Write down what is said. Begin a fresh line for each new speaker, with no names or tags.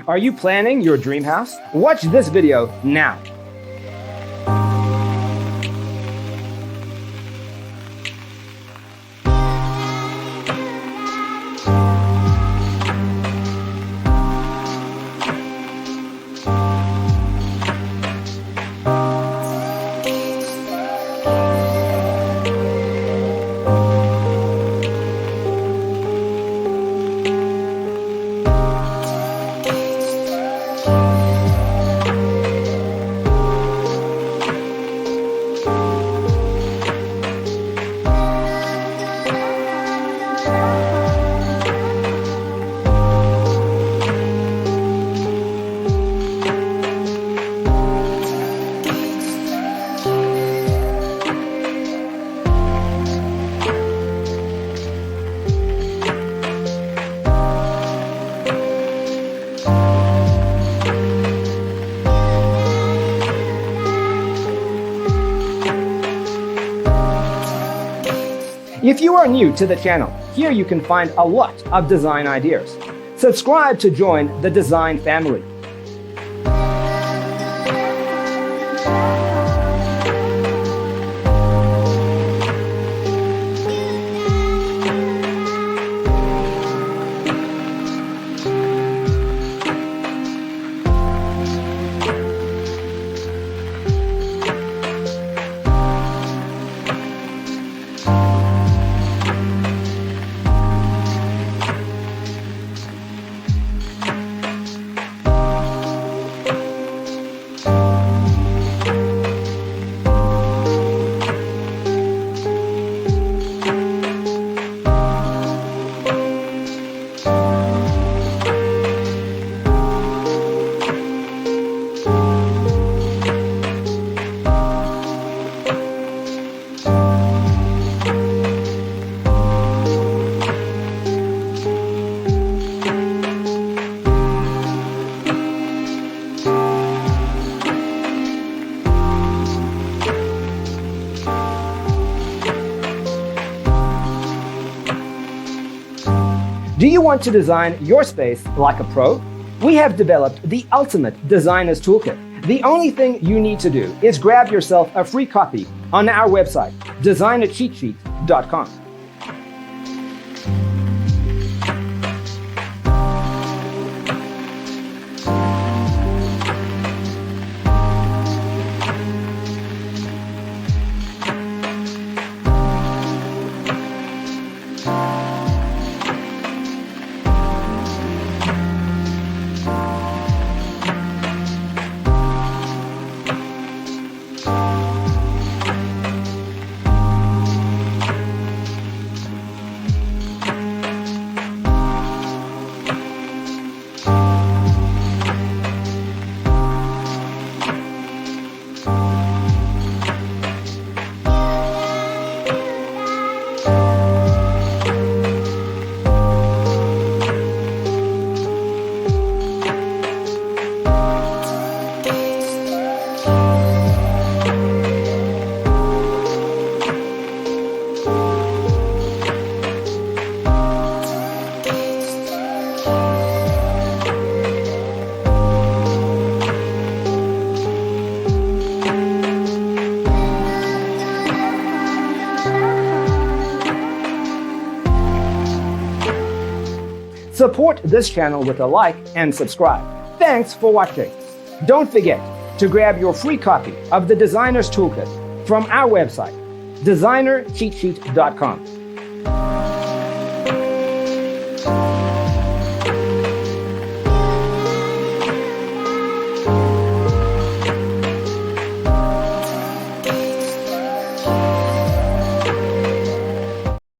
Are you planning your dream house? Watch this video now. If you are new to the channel, here you can find a lot of design ideas. Subscribe to join the design family. Do you want to design your space like a pro? We have developed the ultimate designer's toolkit. The only thing you need to do is grab yourself a free copy on our website, designercheatsheet.com. Support this channel with a like and subscribe. Thanks for watching. Don't forget to grab your free copy of the Designer's Toolkit from our website, designercheatsheet.com.